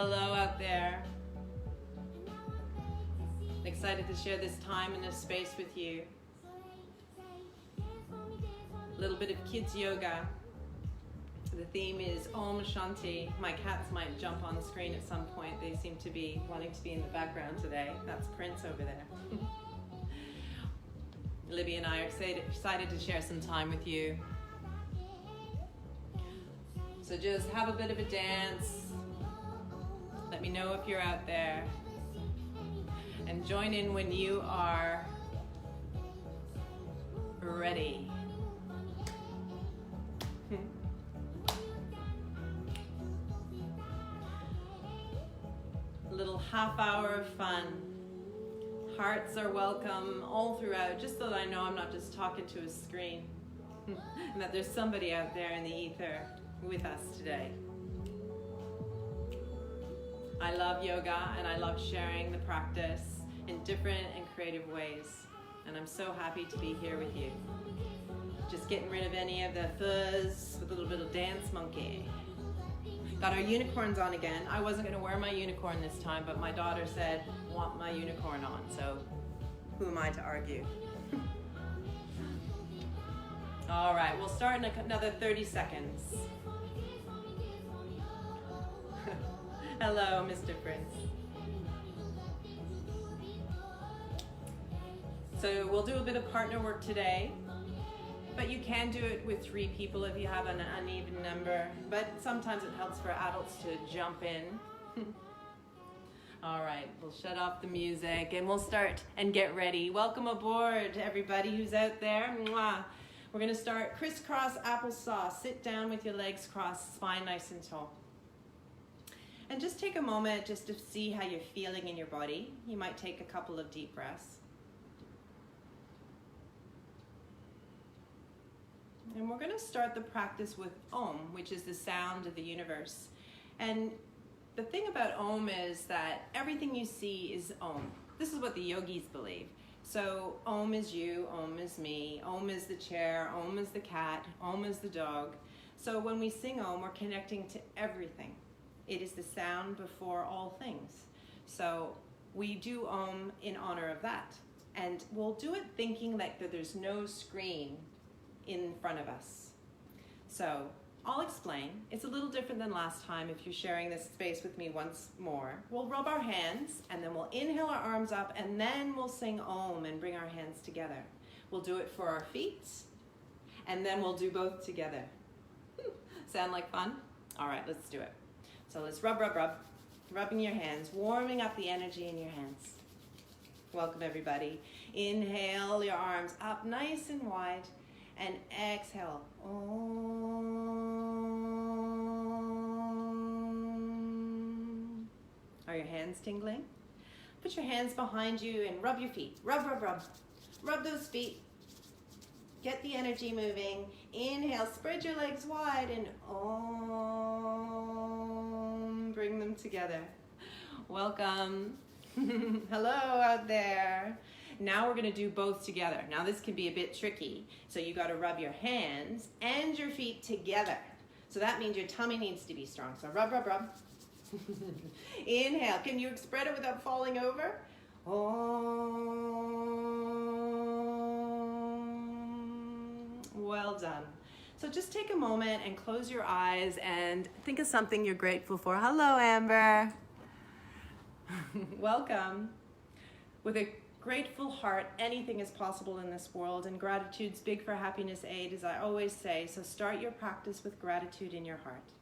Hello out there. Excited to share this time and this space with you. A little bit of kids yoga. The theme is Om Shanti. My cats might jump on the screen at some point. They seem to be wanting to be in the background today. That's Prince over there. Libby and I are excited to share some time with you. So just have a bit of a dance. Let me know if you're out there. And join in when you are ready. A little half hour of fun. Hearts are welcome all throughout, just so that I know I'm not just talking to a screen and that there's somebody out there in the ether with us today. I love yoga and I love sharing the practice in different and creative ways, and I'm so happy to be here with you. Just getting rid of any of the fuzz with a little bit of dance monkey. Got our unicorns on again. I wasn't going to wear my unicorn this time, but my daughter said, want my unicorn on, so who am I to argue? All right, we'll start in another 30 seconds. Hello, Mr. Prince. So we'll do a bit of partner work today, but you can do it with 3 people if you have an uneven number, but sometimes it helps for adults to jump in. All right, we'll shut off the music and we'll start and get ready. Welcome aboard, everybody who's out there. Mwah. We're gonna start crisscross applesauce. Sit down with your legs crossed, spine nice and tall. And just take a moment just to see how you're feeling in your body. You might take a couple of deep breaths. And we're going to start the practice with Om, which is the sound of the universe. And the thing about Om is that everything you see is Om. This is what the yogis believe. So Om is you, Om is me, Om is the chair, Om is the cat, Om is the dog. So when we sing Om, we're connecting to everything. It is the sound before all things. So we do Om in honor of that. And we'll do it thinking like that there's no screen in front of us. So I'll explain. It's a little different than last time if you're sharing this space with me once more. We'll rub our hands and then we'll inhale our arms up and then we'll sing Om and bring our hands together. We'll do it for our feet and then we'll do both together. Sound like fun? All right, let's do it. So let's rub, rub, rub. Rubbing your hands, warming up the energy in your hands. Welcome everybody. Inhale your arms up nice and wide. And exhale. Om. Are your hands tingling? Put your hands behind you and rub your feet. Rub, rub, rub. Rub those feet. Get the energy moving. Inhale, spread your legs wide and Om. Bring them together. Welcome. Hello out there. Now we're going to do both together. Now this can be a bit tricky. So you got to rub your hands and your feet together. So that means your tummy needs to be strong. So rub, rub, rub. Inhale. Can you spread it without falling over? Om. Well done. So just take a moment and close your eyes and think of something you're grateful for. Hello, Amber. Welcome. With a grateful heart, anything is possible in this world, and gratitude's big for happiness aid, as I always say. So start your practice with gratitude in your heart.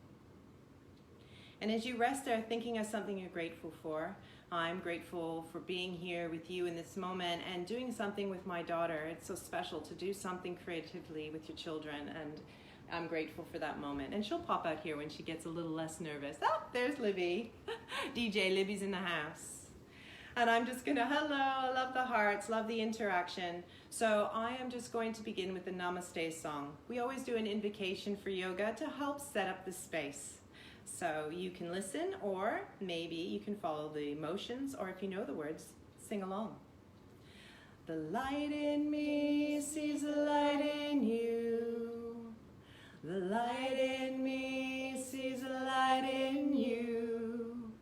And as you rest there thinking of something you're grateful for, I'm grateful for being here with you in this moment and doing something with my daughter. It's so special to do something creatively with your children, and I'm grateful for that moment. And she'll pop out here when she gets a little less nervous. Oh, there's Libby. DJ Libby's in the house. And I'm just gonna, hello, I love the hearts, love the interaction. So I am just going to begin with the Namaste song. We always do an invocation for yoga to help set up the space. So you can listen, or maybe you can follow the motions, or if you know the words, sing along. The light in me sees the light in you. The light in me sees the light in you.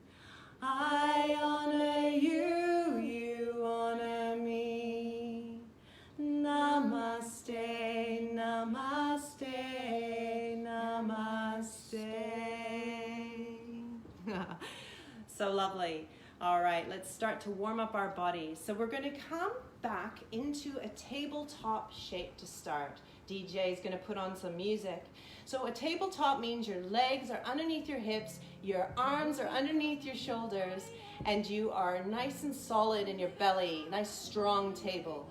So lovely. All right, let's start to warm up our bodies. So we're going to come back into a tabletop shape to start. DJ is going to put on some music. So a tabletop means your legs are underneath your hips, your arms are underneath your shoulders, and you are nice and solid in your belly, nice strong table.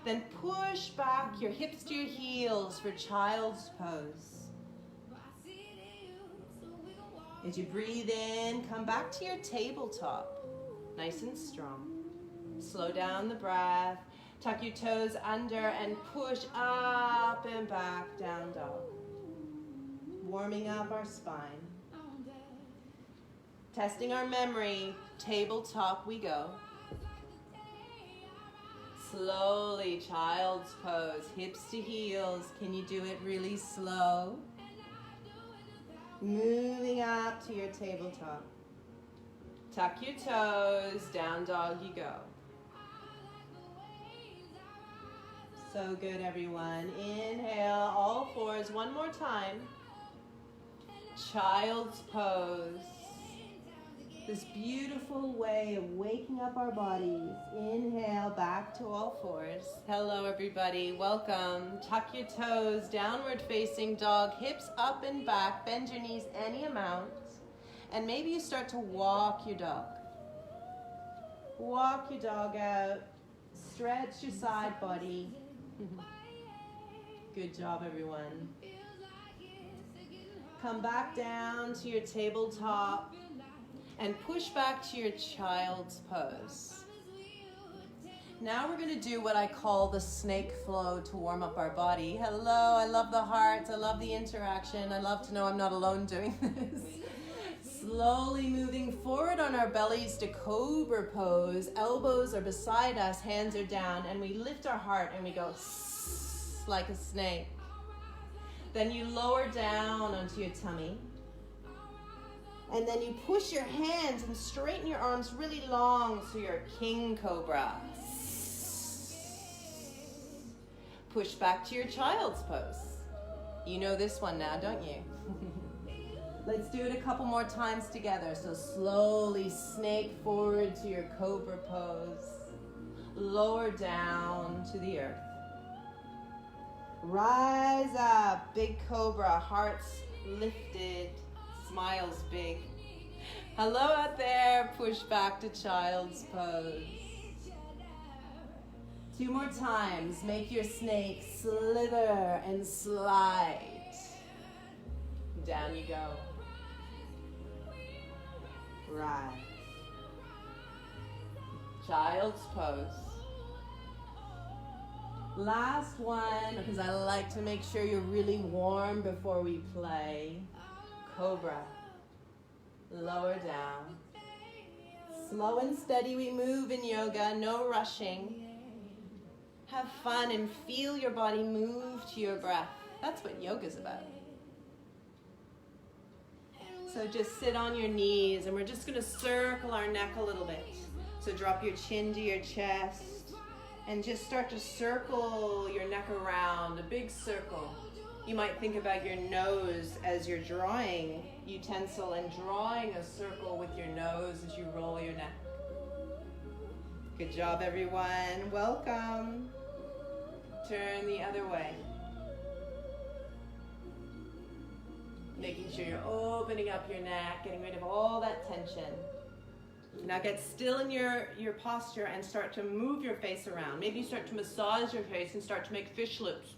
Then push back your hips to your heels for child's pose. As you breathe in, come back to your tabletop, nice and strong. Slow down the breath, tuck your toes under and push up and back, down dog. Warming up our spine. Testing our memory, tabletop we go. Slowly, child's pose, hips to heels. Can you do it really slow? Moving up to your tabletop. Tuck your toes, down dog you go. So good, everyone. Inhale, all fours, one more time. Child's pose. This beautiful way of waking up our bodies. Inhale, back to all fours. Hello, everybody. Welcome. Tuck your toes, downward facing dog, hips up and back. Bend your knees any amount. And maybe you start to walk your dog. Walk your dog out. Stretch your side body. Good job, everyone. Come back down to your tabletop. And push back to your child's pose. Now we're going to do what I call the snake flow to warm up our body. Hello, I love the hearts, I love the interaction, I love to know I'm not alone doing this. Slowly moving forward on our bellies to cobra pose. Elbows are beside us, hands are down, and we lift our heart and we go like a snake. Then you lower down onto your tummy. And then you push your hands and straighten your arms really long so you're a king cobra. Push back to your child's pose. You know this one now, don't you? Let's do it a couple more times together. So slowly snake forward to your cobra pose. Lower down to the earth. Rise up, big cobra, hearts lifted. Smiles big. Hello out there. Push back to child's pose. 2 more times. Make your snake slither and slide. Down you go. Rise. Child's pose. Last one, because I like to make sure you're really warm before we play. Cobra. Lower down. Slow and steady we move in yoga, no rushing. Have fun and feel your body move to your breath. That's what yoga's about. So just sit on your knees and we're just going to circle our neck a little bit. So drop your chin to your chest and just start to circle your neck around, a big circle. You might think about your nose as you're drawing utensil and drawing a circle with your nose as you roll your neck. Good job, everyone. Welcome. Turn the other way. Making sure you're opening up your neck, getting rid of all that tension. Now get still in your posture and start to move your face around. Maybe you start to massage your face and start to make fish lips.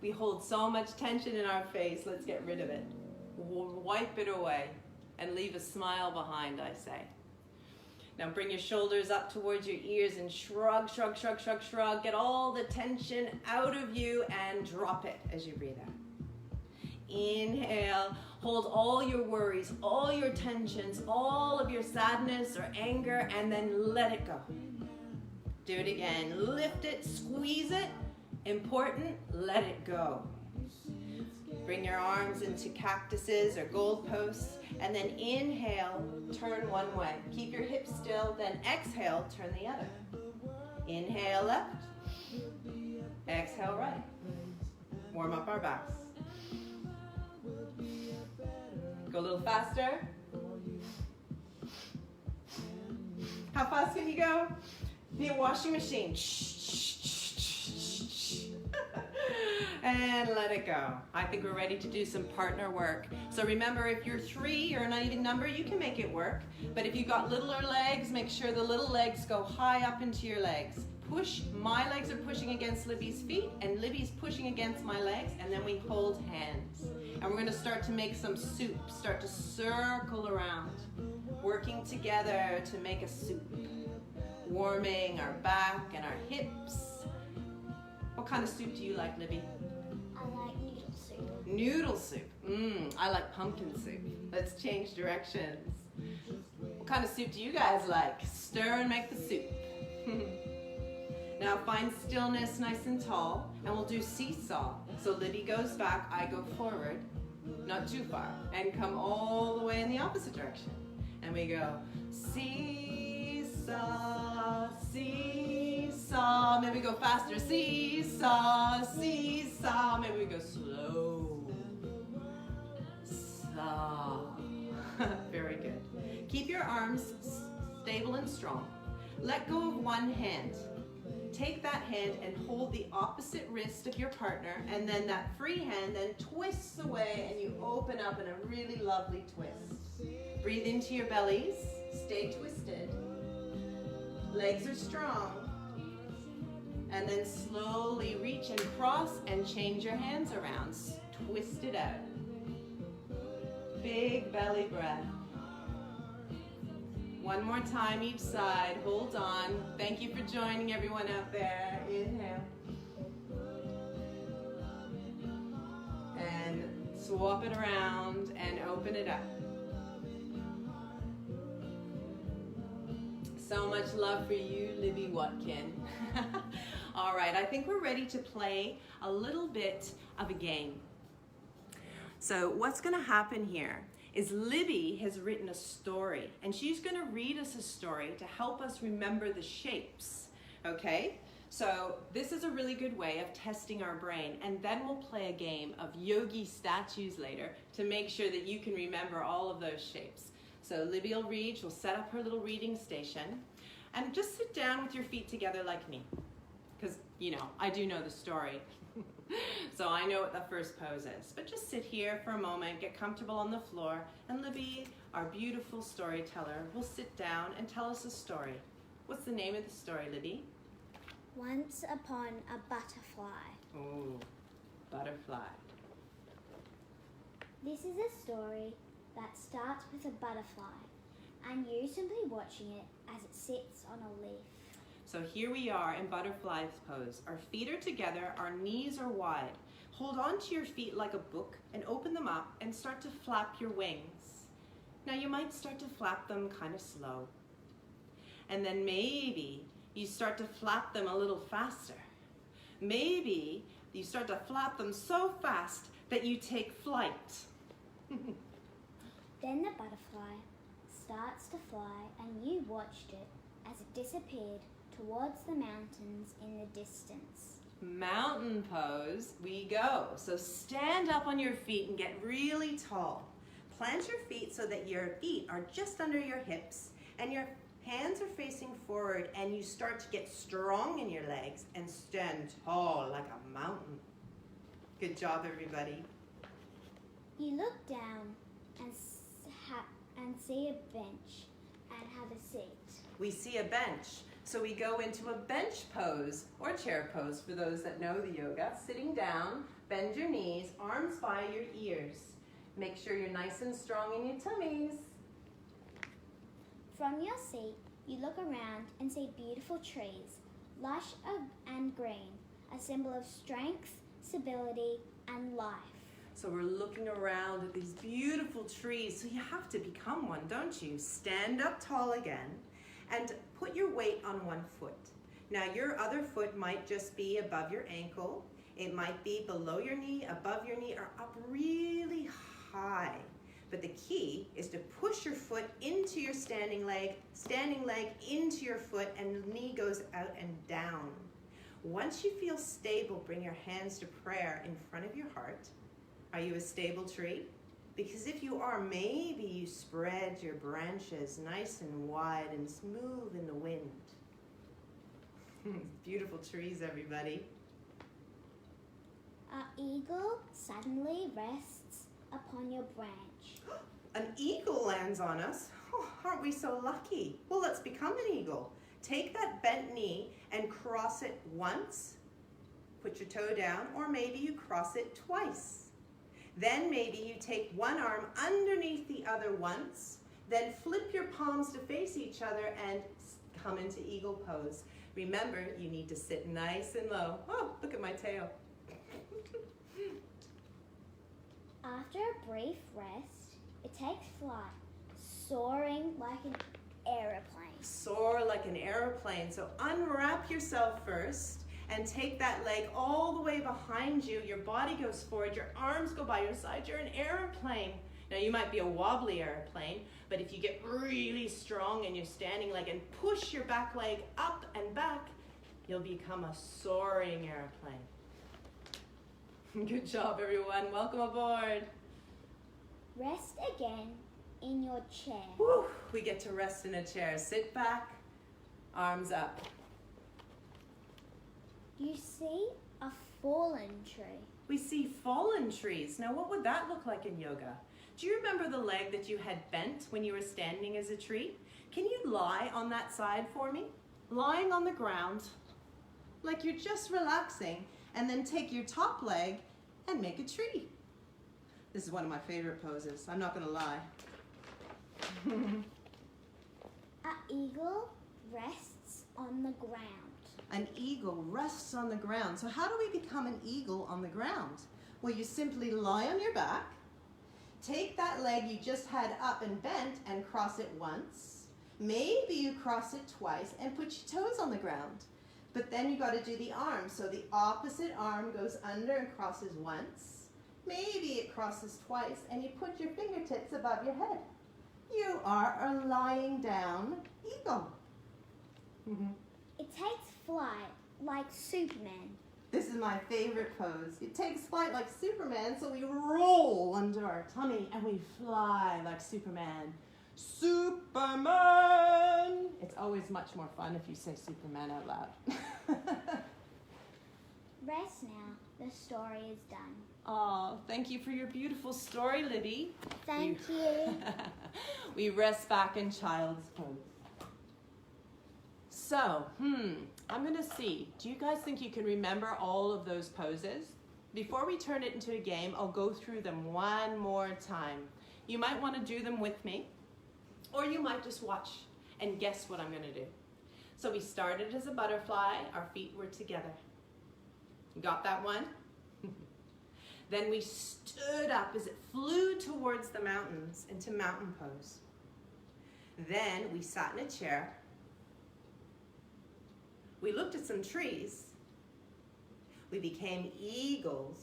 We hold so much tension in our face. Let's get rid of it. Wipe it away and leave a smile behind, I say. Now bring your shoulders up towards your ears and shrug, shrug, shrug, shrug, shrug. Get all the tension out of you and drop it as you breathe out. Inhale, hold all your worries, all your tensions, all of your sadness or anger, and then let it go. Do it again. Lift it, squeeze it. Important, let it go. Bring your arms into cactuses or goalposts, and then inhale, turn one way. Keep your hips still, then exhale, turn the other. Inhale left, exhale right. Warm up our backs. Go a little faster. How fast can you go? Need a washing machine. And let it go. I think we're ready to do some partner work. So remember, if you're 3, you're an even number, you can make it work. But if you've got littler legs, make sure the little legs go high up into your legs. Push, my legs are pushing against Libby's feet, and Libby's pushing against my legs, and then we hold hands. And we're gonna start to make some soup, start to circle around, working together to make a soup. Warming our back and our hips. What kind of soup do you like, Libby? I like noodle soup. Noodle soup. I like pumpkin soup. Let's change directions. What kind of soup do you guys like? Stir and make the soup. Now find stillness nice and tall, and we'll do seesaw. So Libby goes back, I go forward, not too far, and come all the way in the opposite direction. And we go seesaw, seesaw. Maybe go faster. Seesaw, seesaw. Maybe we go slow. Saw. Very good. Keep your arms stable and strong. Let go of one hand. Take that hand and hold the opposite wrist of your partner, and then that free hand then twists away and you open up in a really lovely twist. Breathe into your bellies. Stay twisted. Legs are strong. And then slowly reach and cross and change your hands around. Twist it out. Big belly breath. One more time each side. Hold on. Thank you for joining everyone out there. Inhale. And swap it around and open it up. So much love for you, Libby Watkin. All right, I think we're ready to play a little bit of a game. So what's gonna happen here is Libby has written a story, and she's gonna read us a story to help us remember the shapes, okay? So this is a really good way of testing our brain, and then we'll play a game of yogi statues later to make sure that you can remember all of those shapes. So Libby will read, she'll set up her little reading station, and just sit down with your feet together like me, because, you know, I do know the story. So I know what the first pose is. But just sit here for a moment, get comfortable on the floor, and Libby, our beautiful storyteller, will sit down and tell us a story. What's the name of the story, Libby? Once upon a butterfly. Oh, butterfly. This is a story that starts with a butterfly, and you simply watching it as it sits on a leaf. So here we are in butterfly pose. Our feet are together, our knees are wide. Hold on to your feet like a book and open them up and start to flap your wings. Now you might start to flap them kind of slow. And then maybe you start to flap them a little faster. Maybe you start to flap them so fast that you take flight. Then the butterfly starts to fly, and you watched it as it disappeared towards the mountains in the distance. Mountain pose, we go. So stand up on your feet and get really tall. Plant your feet so that your feet are just under your hips and your hands are facing forward, and you start to get strong in your legs and stand tall like a mountain. Good job, everybody. You look down and see a bench and have a seat. We see a bench. So we go into a bench pose or chair pose for those that know the yoga. Sitting down, bend your knees, arms by your ears. Make sure you're nice and strong in your tummies. From your seat, you look around and see beautiful trees, lush and green, a symbol of strength, stability, and life. So we're looking around at these beautiful trees. So you have to become one, don't you? Stand up tall again and put your weight on one foot. Now your other foot might just be above your ankle. It might be below your knee, above your knee, or up really high. But the key is to push your foot into your standing leg into your foot, and the knee goes out and down. Once you feel stable, bring your hands to prayer in front of your heart. Are you a stable tree? Because if you are, maybe you spread your branches nice and wide and smooth in the wind. Beautiful trees, everybody. An eagle suddenly rests upon your branch. An eagle lands on us? Oh, aren't we so lucky? Well, let's become an eagle. Take that bent knee and cross it once. Put your toe down, or maybe you cross it twice. Then maybe you take one arm underneath the other once, then flip your palms to face each other and come into eagle pose. Remember, you need to sit nice and low. Oh, look at my tail. After a brief rest, it takes flight, soaring like an aeroplane. Soar like an airplane. So unwrap yourself first and take that leg all the way behind you. Your body goes forward, your arms go by your side. You're an airplane. Now you might be a wobbly airplane, but if you get really strong and you're standing leg and push your back leg up and back, you'll become a soaring airplane. Good job, everyone. Welcome aboard. Rest again in your chair. Woo, we get to rest in a chair. Sit back, arms up. You see a fallen tree. We see fallen trees. Now, what would that look like in yoga? Do you remember the leg that you had bent when you were standing as a tree? Can you lie on that side for me? Lying on the ground, like you're just relaxing, and then take your top leg and make a tree. This is one of my favorite poses. I'm not gonna lie. An eagle rests on the ground. An eagle rests on the ground. So how do we become an eagle on the ground? Well, you simply lie on your back, take that leg you just had up and bent and cross it once. Maybe you cross it twice and put your toes on the ground. But then you got to do the arm. So the opposite arm goes under and crosses once. Maybe it crosses twice and you put your fingertips above your head. You are a lying down eagle. It takes flight like Superman. This is my favorite pose. It takes flight like Superman, so we roll under our tummy and we fly like Superman. Superman! It's always much more fun if you say Superman out loud. Rest now. The story is done. Oh, thank you for your beautiful story, Libby. Thank you. We rest back in child's pose. So, I'm gonna see. Do you guys think you can remember all of those poses? Before we turn it into a game, I'll go through them one more time. You might want to do them with me, or you might just watch and guess what I'm gonna do. So we started as a butterfly, our feet were together. Got that one? Then we stood up as it flew towards the mountains into mountain pose. Then we sat in a chair. We looked at some trees. We became eagles.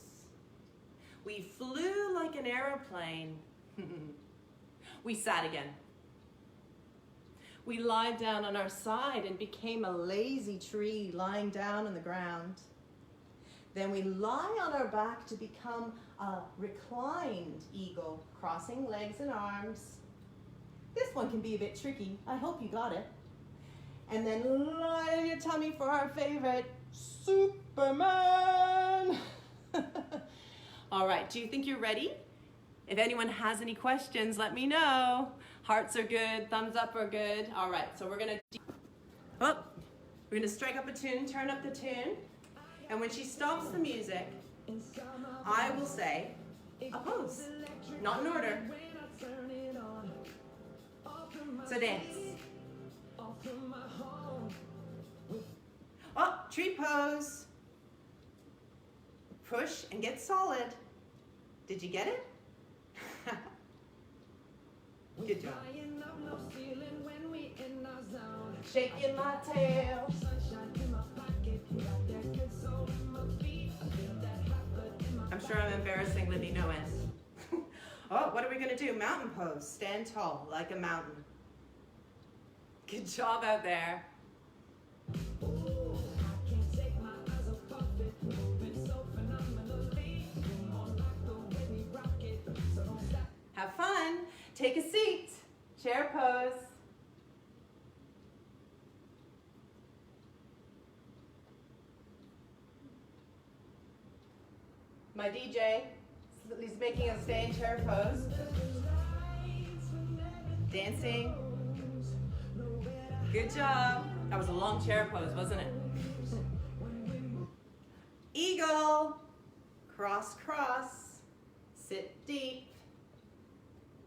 We flew like an airplane. We sat again. We lied down on our side and became a lazy tree lying down on the ground. Then we lie on our back to become a reclined eagle, crossing legs and arms. This one can be a bit tricky. I hope you got it. And then lie on your tummy for our favorite, Superman. All right, do you think you're ready? If anyone has any questions, let me know. Hearts are good, thumbs up are good. All right, so we're gonna strike up a tune, turn up the tune. And when she stops the music, I will say a pose, not in order. So dance. Oh, tree pose. Push and get solid. Did you get it? Good job. Shaking my tail. I'm sure I'm embarrassing Libby no end. Oh, what are we gonna do? Mountain pose. Stand tall like a mountain. Good job out there. Have fun. Take a seat. Chair pose. My DJ, he's making us stay in chair pose. Dancing. Good job. That was a long chair pose, wasn't it? Eagle. Cross, cross. Sit deep.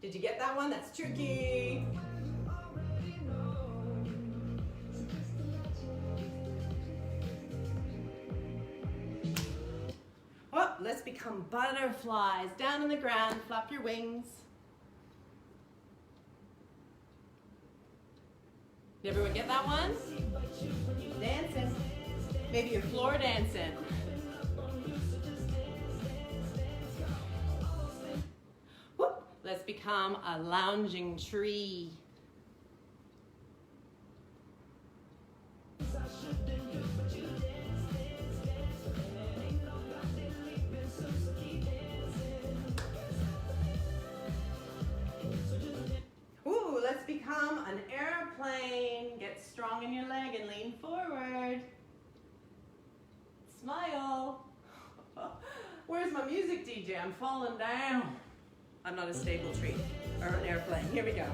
Did you get that one? That's tricky. Oh, let's become butterflies. Down on the ground, flap your wings. Did everyone get that one? Dancing. Maybe you're floor dancing. Whoop. Let's become a lounging tree. Ooh, let's become an airplane. Get strong in your leg and lean forward. Smile. Where's my music, DJ? I'm falling down. I'm not a stable tree or an airplane. Here we go.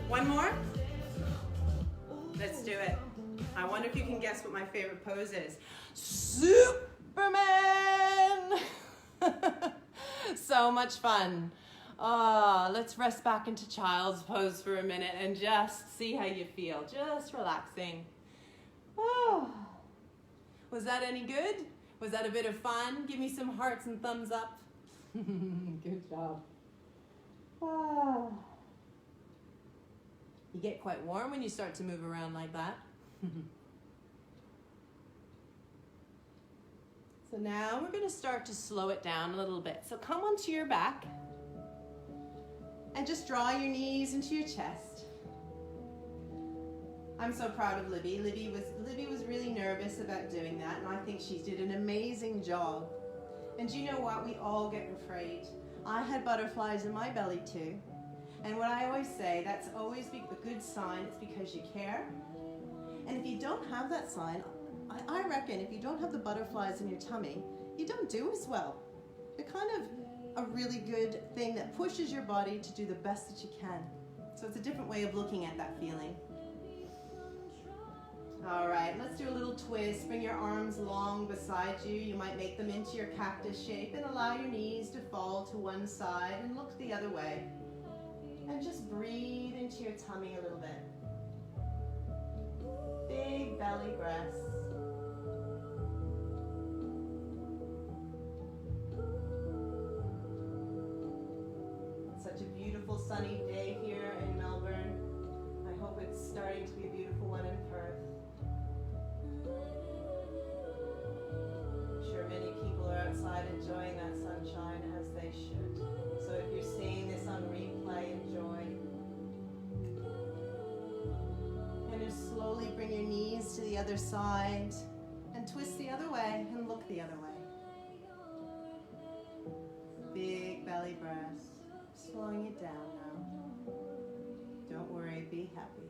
One more. Let's do it. I wonder if you can guess what my favorite pose is. Superman! So much fun. Let's rest back into child's pose for a minute and just see how you feel. Just relaxing. Oh. Was that any good? Was that a bit of fun? Give me some hearts and thumbs up. Good job. You get quite warm when you start to move around like that. So now we're going to start to slow it down a little bit. So come onto your back and just draw your knees into your chest. I'm so proud of Libby. Libby was really nervous about doing that, and I think she did an amazing job. And you know what? We all get afraid. I had butterflies in my belly too. And what I always say, that's always a good sign. It's because you care. And if you don't have that sign, I reckon if you don't have the butterflies in your tummy, you don't do as well. They're kind of a really good thing that pushes your body to do the best that you can. So it's a different way of looking at that feeling. All right, let's do a little twist. Bring your arms long beside you. You might make them into your cactus shape and allow your knees to fall to one side and look the other way. And just breathe into your tummy a little bit. Big belly breaths. It's such a beautiful sunny day here in Melbourne. I hope it's starting to be a beautiful one in Perth. I'm sure many people are outside enjoying that sunshine as they should. So if you're seeing this on replay, enjoy. And just slowly bring your knees to the other side and twist the other way and look the other way. Big belly breaths. Slowing it down now. Don't worry, be happy.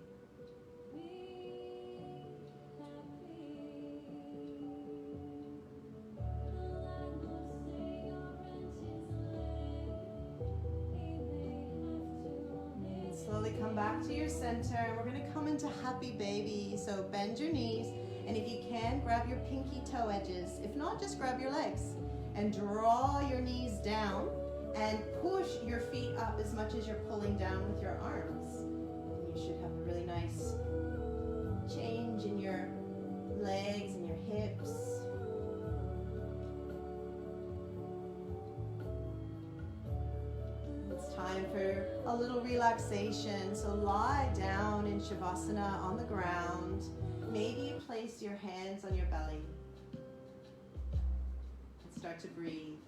Slowly come back to your center, and we're going to come into happy baby. So bend your knees, and if you can, grab your pinky toe edges. If not, just grab your legs and draw your knees down and push your feet up as much as you're pulling down with your arms. And you should have a really nice change in your legs and your hips. Time for a little relaxation. So lie down in Shavasana on the ground. Maybe you place your hands on your belly and start to breathe.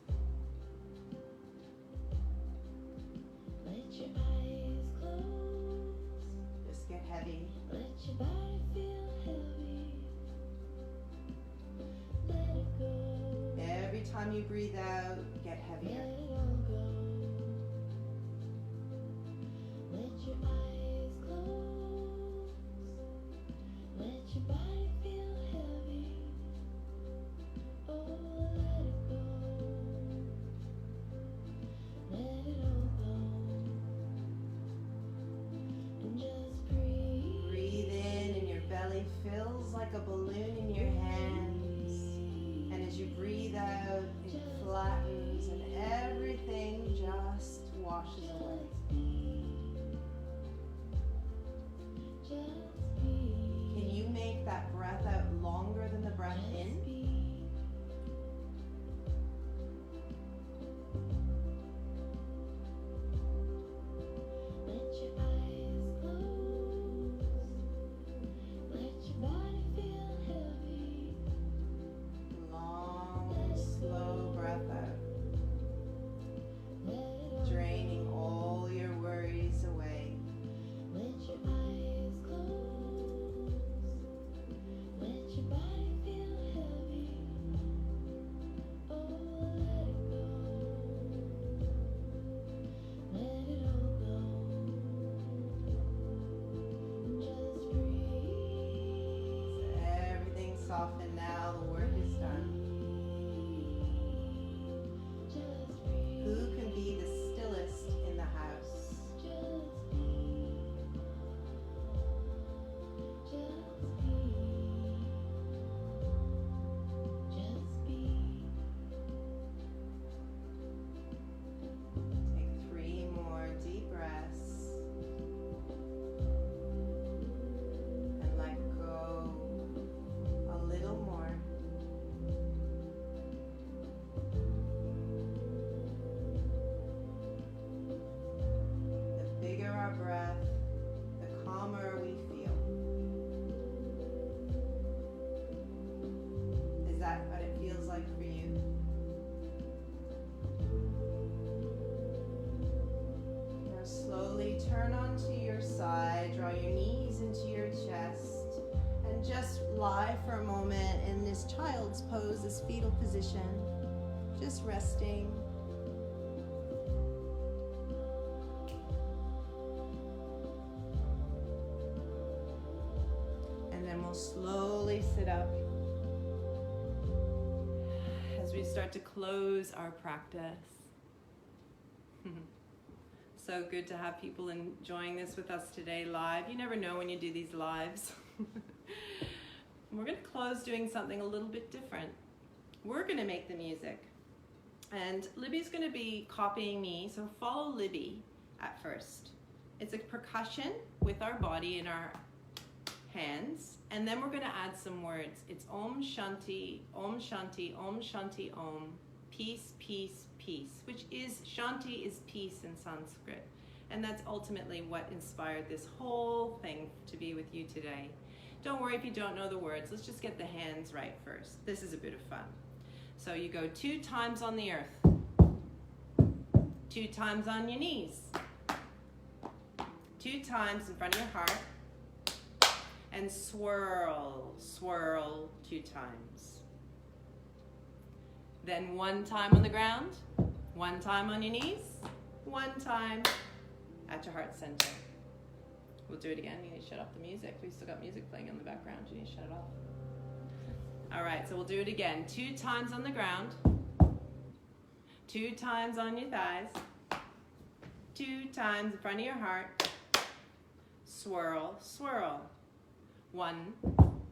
Let your eyes close. Just get heavy. Let your body feel heavy. Let it go. Every time you breathe out, get heavier. Let it all go. belly fills like a balloon in your hands. And as you breathe out, it flattens and everything just washes away. Can you make that breath out longer than the breath in? Let your eyes close. Let your body feel heavy. Long, slow breath out, Let it all draining all your worries away. Let your eyes close. Let your body feel heavy. Oh, let it go. Let it all go. Just breathe. Everything's softened now, the work is done. Just breathe. Who can be the stillest in the house? Just be. Just be. Just be. Take 3 more deep breaths. And let go a little more. The bigger our breath, the calmer we feel. Is that what it feels like for you? Now slowly turn onto your side, draw your knees into your chest, and just lie for a moment in this child's pose, this fetal position, just resting. And then we'll slowly sit up as we start to close our practice. So good to have people enjoying this with us today live. You never know when you do these lives. We're going to close doing something a little bit different. We're going to make the music. And Libby's going to be copying me, so follow Libby at first. It's a percussion with our body in our hands, and then we're going to add some words. It's Om Shanti, Om Shanti, Om Shanti Om, peace, peace, peace, which is, Shanti is peace in Sanskrit. And that's ultimately what inspired this whole thing to be with you today. Don't worry if you don't know the words. Let's just get the hands right first. This is a bit of fun. So you go 2 times on the earth, 2 times on your knees, 2 times in front of your heart, and swirl, swirl 2 times. Then 1 time on the ground, 1 time on your knees, 1 time at your heart center. We'll do it again. You need to shut off the music. We've still got music playing in the background. You need to shut it off. All right, so we'll do it again. 2 times on the ground, 2 times on your thighs, 2 times in front of your heart. Swirl, swirl. 1,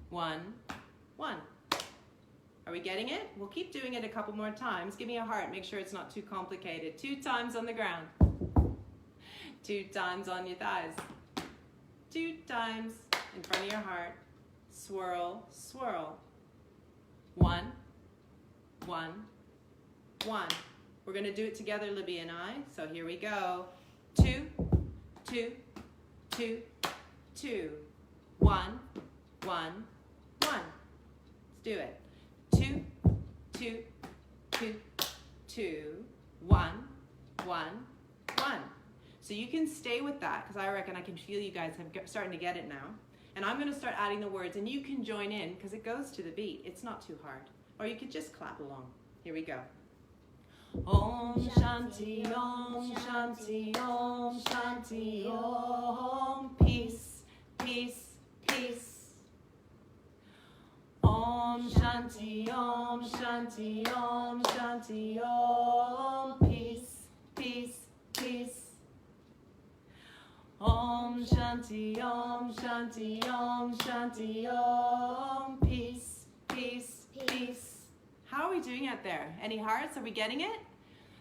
1, 1. Are we getting it? We'll keep doing it a couple more times. Give me a heart. Make sure it's not too complicated. 2 times on the ground, 2 times on your thighs, 2 times in front of your heart. Swirl, swirl. 1, 1, 1. We're going to do it together, Libby and I. So here we go. 2, 2, 2, 2. 1, 1, 1. Let's do it. 2, 2, 2, 2. 1, 1, 1. So you can stay with that, because I reckon I can feel you guys starting to get it now. And I'm going to start adding the words, and you can join in, because it goes to the beat. It's not too hard. Or you could just clap along. Here we go. Om Shanti, Om Shanti, Om Shanti, Om. Peace, peace, peace. Om Shanti, Om Shanti, Om Shanti, Om. Peace, peace, peace. Om Om Shanti Om Shanti Om Shanti Om. Peace, peace, peace. How are we doing out there? Any hearts? Are we getting it?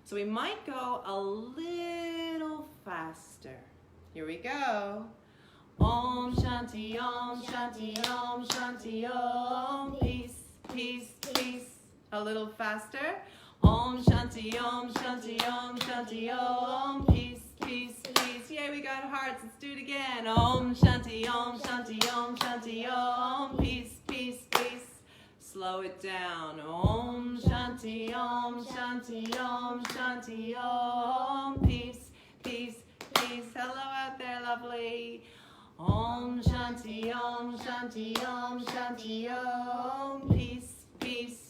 So we might go a little faster. Here we go. Om Shanti Om Shanti Om Shanti Om. Peace, peace, peace. A little faster. Om Shanti Om Shanti Om Shanti Om. Peace, peace, peace. Yay, we got hearts. Let's do it again. Om Shanti Om Shanti Om Shanti Om. Peace, peace, peace. Slow it down. Om Shanti Om Shanti Om Shanti Om. Peace, peace, peace. Hello out there, lovely. Om Shanti Om Shanti Om Shanti Om. Peace, peace,